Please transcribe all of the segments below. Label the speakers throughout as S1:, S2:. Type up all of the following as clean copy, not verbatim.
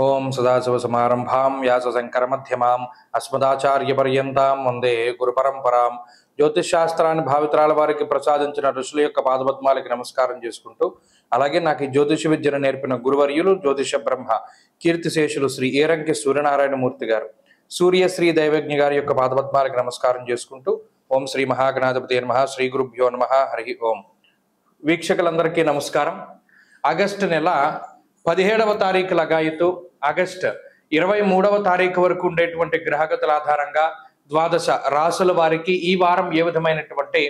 S1: ఓం సదాశివసమారంభాం వ్యాసశంకరమధ్యమాం అస్మదాచార్యపర్యంతాం వందే గురుపరంపరాం. జ్యోతిషశాస్త్రాన్ని భావితరాల వారికి ప్రసాదించిన ఋషుల యొక్క పాదపద్మాలకి నమస్కారం చేసుకుంటూ, అలాగే నాకు ఈ జ్యోతిష విద్యను నేర్పిన గురువర్యులు జ్యోతిష బ్రహ్మ కీర్తిశేషులు శ్రీ ఏరంకి సూర్యనారాయణమూర్తి గారు, సూర్యశ్రీ దైవజ్ఞ గారి యొక్క పాదపద్మాలకి నమస్కారం చేసుకుంటూ, ఓం శ్రీ మహాగణాధిపతి నమః, శ్రీ గురుభ్యో నమః, హరి ఓం. వీక్షకులందరికీ నమస్కారం. ఆగస్టు నెల 17వ తారీఖు లగాయతు ఆగస్టు 23వ తారీఖు వరకు ఉండేటువంటి గ్రహగతుల ఆధారంగా ద్వాదశ రాసుల వారికి ఈ వారం ఏ విధమైనటువంటి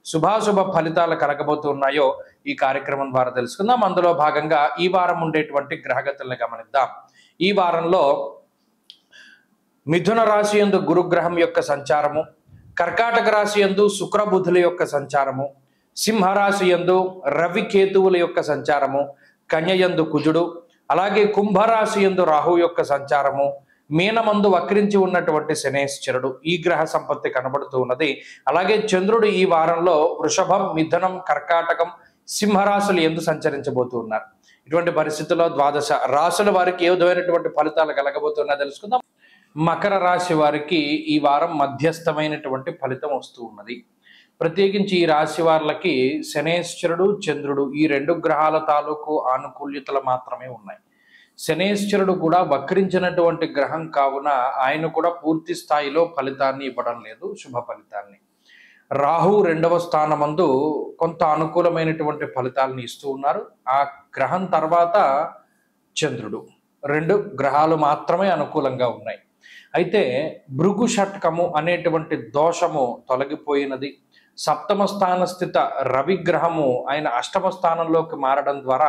S1: శుభాశుభ ఫలితాలు కలగబోతున్నాయో ఈ కార్యక్రమం ద్వారా తెలుసుకుందాం. అందులో భాగంగా ఈ వారం ఉండేటువంటి గ్రహగతులను గమనిద్దాం. ఈ వారంలో మిథున రాశి యందు గురుగ్రహం యొక్క సంచారము, కర్కాటక రాశి యందు శుక్రబుధుల యొక్క సంచారము, సింహరాశి యందు రవి కేతువుల యొక్క సంచారము, కన్యయందు కుజుడు, అలాగే కుంభరాశి యందు రాహు యొక్క సంచారము, మీనమందు వక్రించి ఉన్నటువంటి శనేశ్వరుడు, ఈ గ్రహ సంపత్తి కనబడుతూ ఉన్నది. అలాగే చంద్రుడు ఈ వారంలో వృషభం, మిథునం, కర్కాటకం, సింహరాశులు ఎందు సంచరించబోతూ ఉన్నారు. ఇటువంటి పరిస్థితుల్లో ద్వాదశ రాశుల వారికి ఏ విధమైనటువంటి ఫలితాలు కలగబోతున్నా తెలుసుకుందాం. మకర రాశి వారికి ఈ వారం మధ్యస్థమైనటువంటి ఫలితం వస్తూ ఉన్నది. ప్రత్యేకించి ఈ రాశి వారికి శనేశ్వరుడు, చంద్రుడు ఈ రెండు గ్రహాల తాలూకు ఆనుకూల్యతలు మాత్రమే ఉన్నాయి. శనేశ్వరుడు కూడా వక్రించినటువంటి గ్రహం కావున ఆయన కూడా పూర్తి స్థాయిలో ఫలితాన్ని ఇవ్వడం లేదు, శుభ ఫలితాన్ని. రాహు 2వ స్థానమందు కొంత అనుకూలమైనటువంటి ఫలితాలను ఇస్తూ ఉన్నారు. ఆ గ్రహం తర్వాత చంద్రుడు, 2 గ్రహాలు మాత్రమే అనుకూలంగా ఉన్నాయి. అయితే భృగు షట్కము అనేటువంటి దోషము తొలగిపోయినది. సప్తమ స్థాన స్థిత రవి గ్రహము ఆయన 8వ స్థానంలోకి మారడం ద్వారా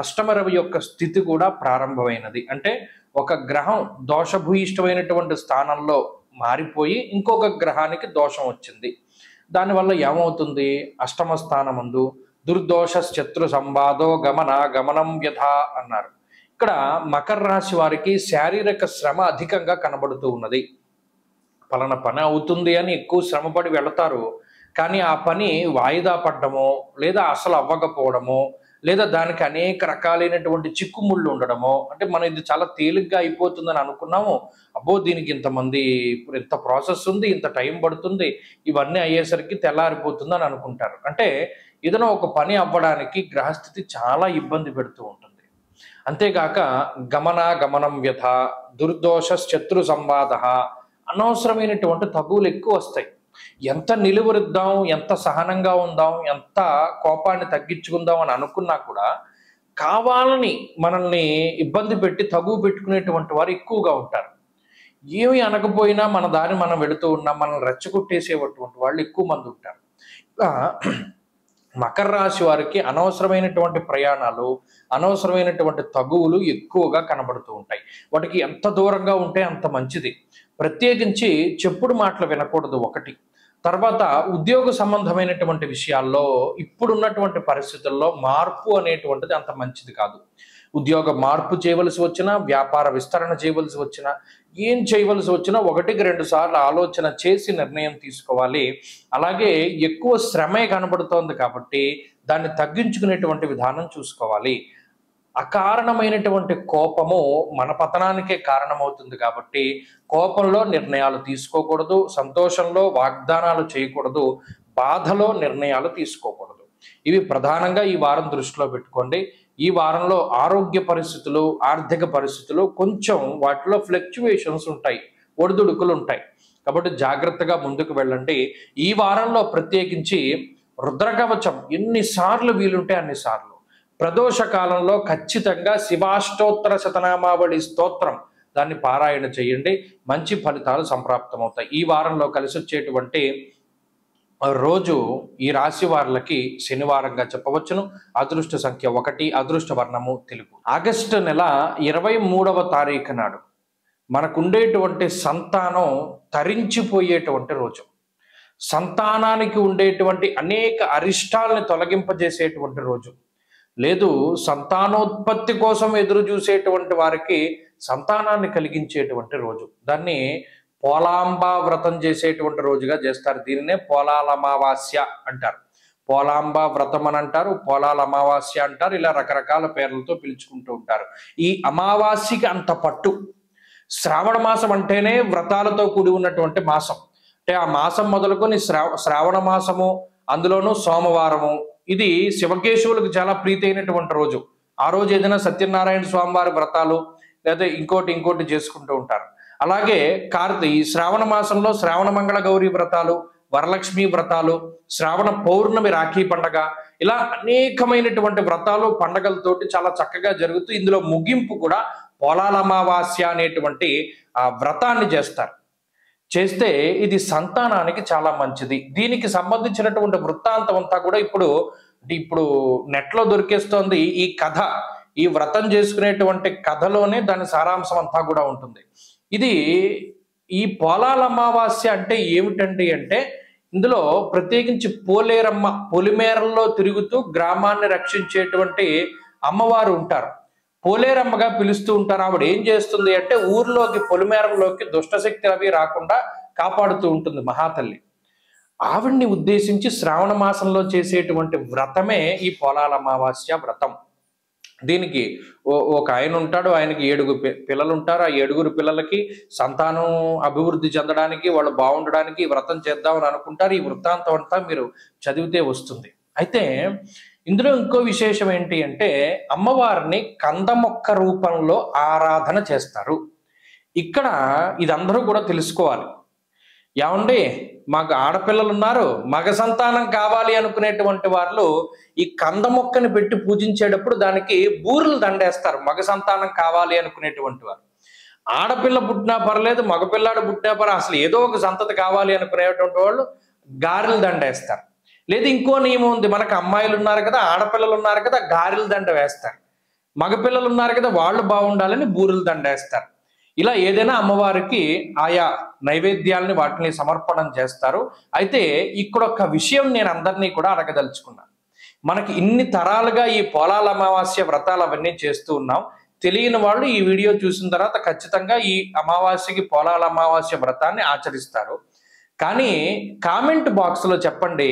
S1: అష్టమ రవి యొక్క స్థితి కూడా ప్రారంభమైనది. అంటే ఒక గ్రహం దోషభూయిష్టమైనటువంటి స్థానంలో మారిపోయి ఇంకొక గ్రహానికి దోషం వచ్చింది. దానివల్ల ఏమవుతుంది? అష్టమ స్థానమందు దుర్దోష శత్రు సంవాదో గమనం వ్యథ అన్నారు. ఇక్కడ మకర రాశి వారికి శారీరక శ్రమ అధికంగా కనబడుతూ ఉన్నది. పలానా పని అవుతుంది అని ఎక్కువ శ్రమపడి వెళతారు, కానీ ఆ పని వాయిదా పడ్డమో లేదా అసలు అవ్వకపోవడమో లేదా దానికి అనేక రకాలైనటువంటి చిక్కుముళ్ళు ఉండడమో, అంటే మనం ఇది చాలా తేలిగ్గా అయిపోతుందని అనుకున్నాము, అబ్బో దీనికి ఇంత ప్రాసెస్ ఉంది, ఇంత టైం పడుతుంది, ఇవన్నీ అయ్యేసరికి తెల్లారిపోతుంది అని అనుకుంటారు. అంటే ఏదైనా ఒక పని అవ్వడానికి గ్రహస్థితి చాలా ఇబ్బంది పెడుతూ ఉంటుంది. అంతేగాక గమనం వ్యథ, దుర్దోష శత్రు సంవాద, అనవసరమైనటువంటి తగువులు ఎక్కువ వస్తాయి. ఎంత నిలువరిద్దాం, ఎంత సహనంగా ఉందాం, ఎంత కోపాన్ని తగ్గించుకుందాం అని అనుకున్నా కూడా కావాలని మనల్ని ఇబ్బంది పెట్టి తగువు పెట్టుకునేటువంటి వారు ఎక్కువగా ఉంటారు. ఏమి అనకపోయినా మన దారి మనం వెళుతూ ఉన్నాం, మనల్ని రెచ్చగొట్టేసేటువంటి వాళ్ళు ఎక్కువ మంది ఉంటారు. ఇలా మకర రాశి వారికి అనవసరమైనటువంటి ప్రయాణాలు, అనవసరమైనటువంటి తగువులు ఎక్కువగా కనబడుతూ ఉంటాయి. వాటికి ఎంత దూరంగా ఉంటే అంత మంచిది. ప్రత్యేకించి చెప్పుడు మాటలు వినకూడదు ఒకటి. తర్వాత ఉద్యోగ సంబంధమైనటువంటి విషయాల్లో ఇప్పుడున్నటువంటి పరిస్థితుల్లో మార్పు అనేటువంటిది అంత మంచిది కాదు. ఉద్యోగ మార్పు చేయవలసి వచ్చినా, వ్యాపార విస్తరణ చేయవలసి వచ్చినా, ఏం చేయవలసి వచ్చినా 1-2 సార్లు ఆలోచన చేసి నిర్ణయం తీసుకోవాలి. అలాగే ఎక్కువ శ్రమే కనబడుతోంది కాబట్టి దాన్ని తగ్గించుకునేటువంటి విధానం చూసుకోవాలి. అకారణమైనటువంటి కోపము మన పతనానికే కారణమవుతుంది కాబట్టి కోపంలో నిర్ణయాలు తీసుకోకూడదు, సంతోషంలో వాగ్దానాలు చేయకూడదు, బాధలో నిర్ణయాలు తీసుకోకూడదు. ఇవి ప్రధానంగా ఈ వారం దృష్టిలో పెట్టుకోండి. ఈ వారంలో ఆరోగ్య పరిస్థితులు, ఆర్థిక పరిస్థితులు కొంచెం వాటిలో ఫ్లక్చువేషన్స్ ఉంటాయి, ఒడిదుడుకులు ఉంటాయి. కాబట్టి జాగ్రత్తగా ముందుకు వెళ్ళండి. ఈ వారంలో ప్రత్యేకించి రుద్రకవచం ఎన్నిసార్లు వీలుంటే అన్నిసార్లు, ప్రదోష కాలంలో ఖచ్చితంగా శివాష్టోత్తర శతనామావళి స్తోత్రం దాన్ని పారాయణ చేయండి, మంచి ఫలితాలు సంప్రాప్తమవుతాయి. ఈ వారంలో కలిసి వచ్చేటువంటి రోజు ఈ రాశి వారులకి శనివారంగా చెప్పవచ్చును. అదృష్ట సంఖ్య 1, అదృష్ట వర్ణము తెలుపు. ఆగస్టు నెల 23వ తారీఖు నాడు మనకుండేటువంటి సంతానం తరించిపోయేటువంటి రోజు. సంతానానికి ఉండేటువంటి అనేక అరిష్టాలని తొలగింపజేసేటువంటి రోజు. లేదు సంతానోత్పత్తి కోసం ఎదురు చూసేటువంటి వారికి సంతానాన్ని కలిగించేటువంటి రోజు. దాన్ని పోలాంబ వ్రతం చేసేటువంటి రోజుగా చేస్తారు. దీనినే పోలాలమావాస్య అంటారు. పోలాంబ వ్రతం అని అంటారు, పోలాల అమావాస్య అంటారు, ఇలా రకరకాల పేర్లతో పిలుచుకుంటూ ఉంటారు. ఈ అమావాస్యకి అంత పట్టు. శ్రావణ మాసం అంటేనే వ్రతాలతో కూడి ఉన్నటువంటి మాసం. అంటే ఆ మాసం మొదలుకొని శ్రావణ మాసము, అందులోనూ సోమవారము, ఇది శివకేశవులకు చాలా ప్రీతి అయినటువంటి రోజు. ఆ రోజు ఏదైనా సత్యనారాయణ స్వామి వారి వ్రతాలు లేదా ఇంకోటి చేసుకుంటూ ఉంటారు. అలాగే ఈ శ్రావణ మాసంలో శ్రావణ మంగళ గౌరీ వ్రతాలు, వరలక్ష్మి వ్రతాలు, శ్రావణ పౌర్ణమి రాఖీ పండగ, ఇలా అనేకమైనటువంటి వ్రతాలు పండగలతోటి చాలా చక్కగా జరుగుతూ ఇందులో ముగింపు కూడా పోలాల అమావాస్య అనేటువంటి ఆ వ్రతాన్ని చేస్తే ఇది సంతానానికి చాలా మంచిది. దీనికి సంబంధించినటువంటి వృత్తాంతం అంతా కూడా ఇప్పుడు నెట్లో దొరికేస్తోంది. ఈ కథ, ఈ వ్రతం చేసుకునేటువంటి కథలోనే దాని సారాంశం అంతా కూడా ఉంటుంది. ఈ పోలాల అమావాస్య అంటే ఏమిటండి అంటే, ఇందులో ప్రత్యేకించి పోలేరమ్మ, పొలిమేరల్లో తిరుగుతూ గ్రామాన్ని రక్షించేటువంటి అమ్మవారు ఉంటారు. పోలేరమ్మగా పిలుస్తూ ఉంటారు. ఆవిడ ఏం చేస్తుంది అంటే ఊర్లోకి, పొలిమేరల్లోకి దుష్టశక్తులు అవి రాకుండా కాపాడుతూ ఉంటుంది మహాతల్లి. ఆవిడ్ని ఉద్దేశించి శ్రావణ మాసంలో చేసేటువంటి వ్రతమే ఈ పోలాల అమావాస్య వ్రతం. దీనికి ఒక ఆయన ఉంటాడు, ఆయనకి 7 పిల్లలు ఉంటారు. ఆ 7 పిల్లలకి సంతానం అభివృద్ధి చెందడానికి, వాళ్ళు బాగుండడానికి ఈ వ్రతం చేద్దామని అనుకుంటారు. ఈ వృత్తాంతం అంతా మీరు చదివితే వస్తుంది. అయితే ఇందులో ఇంకో విశేషం ఏంటి అంటే, అమ్మవారిని కందమొక్క రూపంలో ఆరాధన చేస్తారు. ఇక్కడ ఇదందరూ కూడా తెలుసుకోవాలి. ఏమండి, మాకు ఆడపిల్లలు ఉన్నారు, మగ సంతానం కావాలి అనుకునేటువంటి వాళ్ళు ఈ కంద మొక్కని పెట్టి పూజించేటప్పుడు దానికి బూరెలు దండేస్తారు. మగ సంతానం కావాలి అనుకునేటువంటి వారు. ఆడపిల్ల పుట్టినా పర్లేదు, మగపిల్లాడు పుట్టినా పర్లేదు, అసలు ఏదో ఒక సంతతి కావాలి అనుకునేటువంటి వాళ్ళు గారెలు దండేస్తారు. లేదు, ఇంకో నియమం ఉంది, మనకు అమ్మాయిలు ఉన్నారు కదా, ఆడపిల్లలు ఉన్నారు కదా, గారెల దండ వేస్తారు. మగపిల్లలు ఉన్నారు కదా, వాళ్ళు బాగుండాలని బూరెలు దండేస్తారు. ఇలా ఏదైనా అమ్మవారికి ఆయా నైవేద్యాలని వాటిని సమర్పణం చేస్తారు. అయితే ఇక్కడ ఒక విషయం నేను అందరినీ కూడా అడగదలుచుకున్నాను. మనకి ఇన్ని తరాలుగా ఈ పోలాల అమావాస్య వ్రతాలు అవన్నీ చేస్తూ ఉన్నాం. తెలియని వాళ్ళు ఈ వీడియో చూసిన తర్వాత ఖచ్చితంగా ఈ అమావాస్యకి, పోలాల అమావాస్య వ్రతాన్ని ఆచరిస్తారు. కానీ కామెంట్ బాక్స్లో చెప్పండి,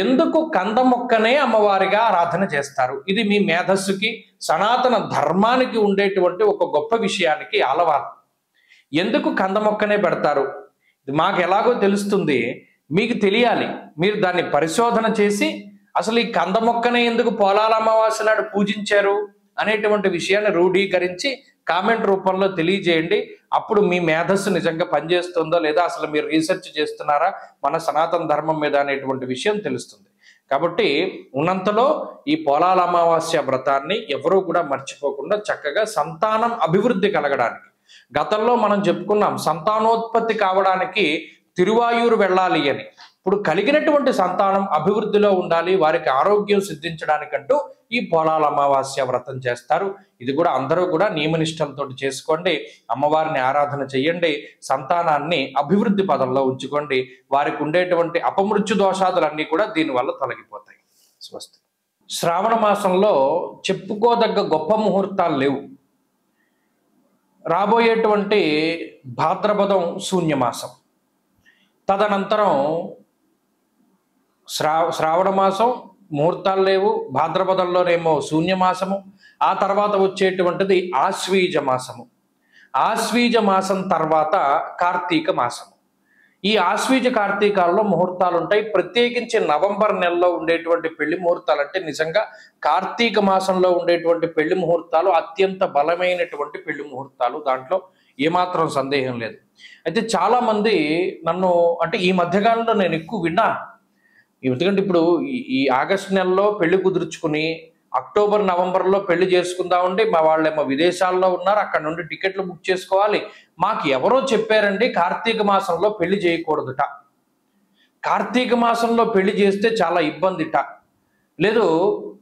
S1: ఎందుకు కంద మొక్కనే అమ్మవారిగా ఆరాధన చేస్తారు? ఇది మీ మేధస్సుకి, సనాతన ధర్మానికి ఉండేటువంటి ఒక గొప్ప విషయానికి ఆలవాలు. ఎందుకు కంద మొక్కనే పెడతారు? ఇది మాకు ఎలాగో తెలుస్తుంది, మీకు తెలియాలి. మీరు దాన్ని పరిశోధన చేసి అసలు ఈ కంద మొక్కనే ఎందుకు పోలాల అమావాస్య నాడు పూజించారు అనేటువంటి విషయాన్ని రూఢీకరించి కామెంట్ రూపంలో తెలియజేయండి. అప్పుడు మీ మేధస్సు నిజంగా పనిచేస్తుందో లేదా, అసలు మీరు రీసెర్చ్ చేస్తున్నారా మన సనాతన ధర్మం మీద అనేటువంటి విషయం తెలుస్తుంది. కాబట్టి ఉన్నంతలో ఈ పోలాల అమావాస్య వ్రతాన్ని ఎవరూ కూడా మర్చిపోకుండా చక్కగా సంతానం అభివృద్ధి కలగడానికి, గతంలో మనం చెప్పుకున్నాం సంతానోత్పత్తి కావడానికి తిరువాయూరు వెళ్ళాలి అని. ఇప్పుడు కలిగినటువంటి సంతానం అభివృద్ధిలో ఉండాలి, వారికి ఆరోగ్యం సిద్ధించడానికంటూ ఈ పోలాల అమావాస్య వ్రతం చేస్తారు. ఇది కూడా అందరూ కూడా నియమనిష్టలతో చేసుకోండి. అమ్మవారిని ఆరాధన చెయ్యండి, సంతానాన్ని అభివృద్ధి పదంలో ఉంచుకోండి. వారికి ఉండేటువంటి అపమృత్యు దోషాదులన్నీ కూడా దీనివల్ల తొలగిపోతాయి. స్వస్తి. శ్రావణ మాసంలో చెప్పుకోదగ్గ గొప్ప ముహూర్తాలు లేవు. రాబోయేటువంటి భాద్రపదం శూన్యమాసం, తదనంతరం శ్రావణ మాసం ముహూర్తాలు లేవు, భాద్రపదంలోనేమో శూన్యమాసము, ఆ తర్వాత వచ్చేటువంటిది ఆశ్వీజ మాసము. ఆశ్వీజ మాసం తర్వాత కార్తీక మాసము. ఈ ఆశ్వీజ కార్తీకాల్లో ముహూర్తాలు ఉంటాయి. ప్రత్యేకించి నవంబర్ నెలలో ఉండేటువంటి పెళ్లి ముహూర్తాలు అంటే నిజంగా కార్తీక మాసంలో ఉండేటువంటి పెళ్లి ముహూర్తాలు అత్యంత బలమైనటువంటి పెళ్లి ముహూర్తాలు, దాంట్లో ఏమాత్రం సందేహం లేదు. అయితే చాలా మంది నన్ను, అంటే ఈ మధ్యకాలంలో నేను ఎక్కువ విన్నాను, ఎందుకంటే ఇప్పుడు ఈ ఆగస్టు నెలలో పెళ్లి కుదుర్చుకుని అక్టోబర్ నవంబర్లో పెళ్లి చేసుకుందామండి, మా వాళ్ళేమో విదేశాల్లో ఉన్నారు, అక్కడ నుండి టికెట్లు బుక్ చేసుకోవాలి, మాకు ఎవరో చెప్పారండి కార్తీక మాసంలో పెళ్లి చేయకూడదుట, కార్తీక మాసంలో పెళ్లి చేస్తే చాలా ఇబ్బందిట, లేదు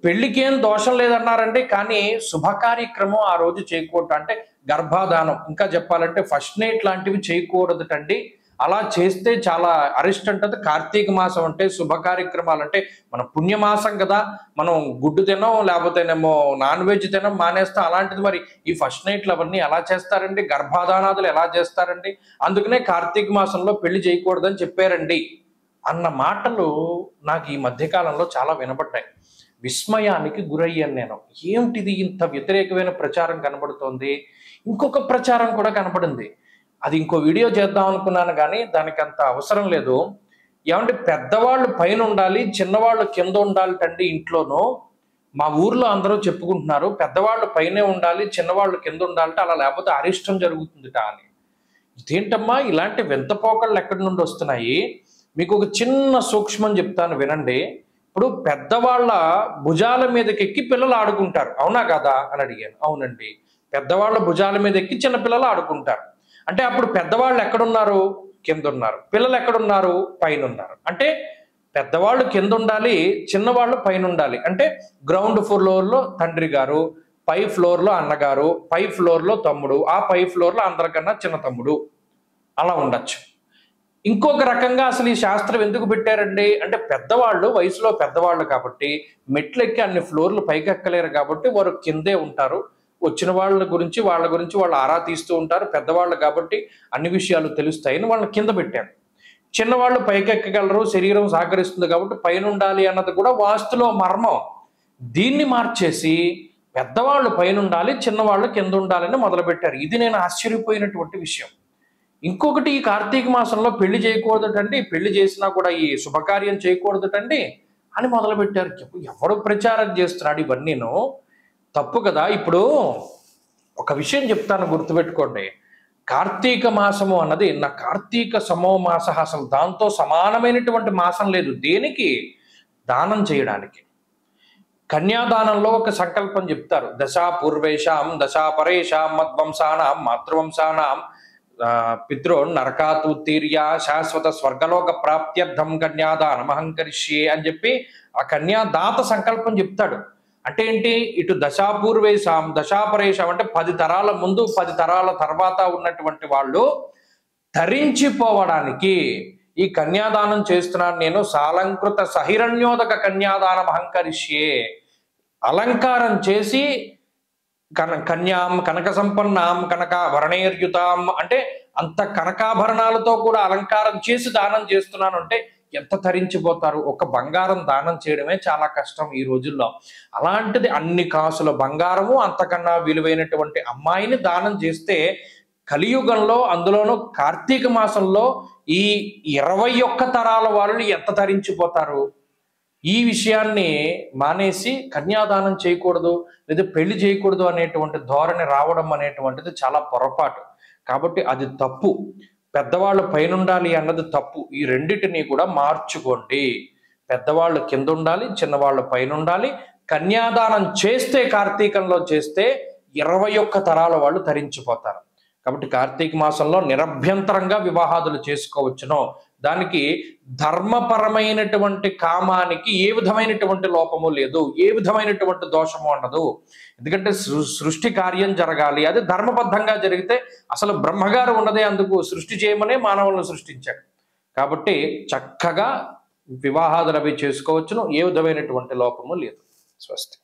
S1: పెళ్లికి ఏం దోషం లేదన్నారండి, కానీ శుభ కార్యక్రమం ఆ రోజు చేయకూడదు, అంటే గర్భాధానం ఇంకా చెప్పాలంటే ఫస్ట్ నైట్ లాంటివి చేయకూడదుటండి, అలా చేస్తే చాలా అరిస్ట్ అంటది. కార్తీక మాసం అంటే శుభ కార్యక్రమాలు అంటే మన పుణ్యమాసం కదా, మనం గుడ్డు తినం లేకపోతేనేమో నాన్ వెజ్ తినం మానేస్తాం, అలాంటిది మరి ఈ ఫస్ట్ నైట్లు అవన్నీ ఎలా చేస్తారండి, గర్భాధానాదులు ఎలా చేస్తారండి, అందుకనే కార్తీక మాసంలో పెళ్లి చేయకూడదని చెప్పారండి అన్న మాటలు నాకు ఈ మధ్యకాలంలో చాలా వినపడ్డాయి. విస్మయానికి గురయ్యాను నేను. ఏమిటిది ఇంత వ్యతిరేకమైన ప్రచారం కనబడుతోంది? ఇంకొక ప్రచారం కూడా కనపడింది. అది ఇంకో వీడియో చేద్దాం అనుకున్నాను కానీ దానికి అంత అవసరం లేదు. ఏమంటే పెద్దవాళ్ళు పైన ఉండాలి, చిన్నవాళ్ళు కింద ఉండాలిటండి ఇంట్లోనూ. మా ఊర్లో అందరూ చెప్పుకుంటున్నారు పెద్దవాళ్ళు పైనే ఉండాలి, చిన్నవాళ్ళు కింద ఉండాలంటే, అలా లేకపోతే అరిష్టం జరుగుతుందిట అని. ఇదేంటమ్మా ఇలాంటి వింత పోకళ్ళు ఎక్కడి నుండి వస్తున్నాయి? మీకు ఒక చిన్న సూక్ష్మం చెప్తాను వినండి. ఇప్పుడు పెద్దవాళ్ళ భుజాల మీదకి ఎక్కి పిల్లలు ఆడుకుంటారు, అవునా కదా అని అడిగాను. అవునండి, పెద్దవాళ్ళ భుజాల మీద ఎక్కి చిన్న పిల్లలు ఆడుకుంటారు. అంటే అప్పుడు పెద్దవాళ్ళు ఎక్కడున్నారు? కింద ఉన్నారు. పిల్లలు ఎక్కడున్నారు? పైన ఉన్నారు. అంటే పెద్దవాళ్ళు కింద ఉండాలి, చిన్నవాళ్ళు పైన ఉండాలి. అంటే గ్రౌండ్ ఫ్లోర్లో తండ్రి గారు, పై ఫ్లోర్లో అన్నగారు, పై ఫ్లోర్లో తమ్ముడు, ఆ పై ఫ్లోర్లో అందరికన్నా చిన్న తమ్ముడు, అలా ఉండొచ్చు. ఇంకొక రకంగా అసలు ఈ శాస్త్రం ఎందుకు పెట్టారండి అంటే, పెద్దవాళ్ళు వయసులో పెద్దవాళ్ళు కాబట్టి మెట్లెక్కి అన్ని ఫ్లోర్లు పైకి ఎక్కలేరు కాబట్టి వారు కిందే ఉంటారు. వచ్చిన వాళ్ళ గురించి వాళ్ళు ఆరా తీస్తూ ఉంటారు. పెద్దవాళ్ళు కాబట్టి అన్ని విషయాలు తెలుస్తాయని వాళ్ళని కింద పెట్టారు. చిన్నవాళ్ళు పైకెక్కగలరు, శరీరం సహకరిస్తుంది కాబట్టి పైన ఉండాలి అన్నది కూడా వాస్తులో మర్మం. దీన్ని మార్చేసి పెద్దవాళ్ళు పైన ఉండాలి, చిన్నవాళ్ళు కింద ఉండాలని మొదలుపెట్టారు. ఇది నేను ఆశ్చర్యపోయినటువంటి విషయం. ఇంకొకటి, ఈ కార్తీక మాసంలో పెళ్లి చేయకూడదటండి, పెళ్లి చేసినా కూడా ఈ శుభకార్యం చేయకూడదటండి అని మొదలుపెట్టారు. ఎవడు ప్రచారం చేస్తున్నాడు ఇవన్నీను? తప్పు కదా. ఇప్పుడు ఒక విషయం చెప్తాను, గుర్తుపెట్టుకోండి. కార్తీక మాసము అన్నది నా కార్తీక సమో మాస, అసలు దాంతో సమానమైనటువంటి మాసం లేదు. దేనికి? దానం చేయడానికి. కన్యాదానంలో ఒక సంకల్పం చెప్తారు. దశా పూర్వేషాం దశా పరేషాం మద్వంశానాం మాతృవంశానాం పితృ నరకాతుత్తీర్య శాశ్వత స్వర్గలోక ప్రాప్త్యర్థం కన్యాదానం అహంకరిష్యే అని చెప్పి ఆ కన్యాదాత సంకల్పం చెప్తాడు. అంటే ఏంటి? ఇటు దశాపూర్వేశాం దశాపరేషాం అంటే 10 తరాల ముందు 10 తరాల తర్వాత ఉన్నటువంటి వాళ్ళు ధరించిపోవడానికి ఈ కన్యాదానం చేస్తున్నాను నేను. సాలంకృత సహిరణ్యోదక కన్యాదానం అహంకరిష్యే. అలంకారం చేసి కన్యాం కనక సంపన్నాం కనకాభరణేర్యుతాం అంటే అంత కనకాభరణాలతో కూడా అలంకారం చేసి దానం చేస్తున్నాను అంటే ఎంత తరించిపోతారు. ఒక బంగారం దానం చేయడమే చాలా కష్టం ఈ రోజుల్లో. అలాంటిది అన్ని కాసుల బంగారము, అంతకన్నా విలువైనటువంటి అమ్మాయిని దానం చేస్తే కలియుగంలో, అందులోనూ కార్తీక మాసంలో ఈ 21 తరాల వాళ్ళు ఎంత తరించిపోతారు. ఈ విషయాన్ని మానేసి కన్యాదానం చేయకూడదు లేదా పెళ్లి చేయకూడదు అనేటువంటి ధోరణి రావడం అనేటువంటిది చాలా పొరపాటు. కాబట్టి అది తప్పు. పెద్దవాళ్ళు పైన ఉండాలి అన్నది తప్పు. ఈ రెండిటిని కూడా మార్చుకోండి. పెద్దవాళ్ళు కింద ఉండాలి, చిన్నవాళ్ళు పైన ఉండాలి. కన్యాదానం చేస్తే, కార్తీకంలో చేస్తే 21 తరాల వాళ్ళు తరించిపోతారు. కాబట్టి కార్తీక మాసంలో నిరభ్యంతరంగా వివాహాదులు చేసుకోవచ్చును. దానికి ధర్మపరమైనటువంటి కామానికి ఏ విధమైనటువంటి లోపము లేదు, ఏ విధమైనటువంటి దోషము ఉండదు. ఎందుకంటే సృష్టి కార్యం జరగాలి, అది ధర్మబద్ధంగా జరిగితే అసలు బ్రహ్మగారు ఉన్నదే అందుకు, సృష్టి చేయమనే మానవులను సృష్టించాడు. కాబట్టి చక్కగా వివాహాదులు అవి చేసుకోవచ్చును, ఏ విధమైనటువంటి లోపము లేదు. స్వస్తి.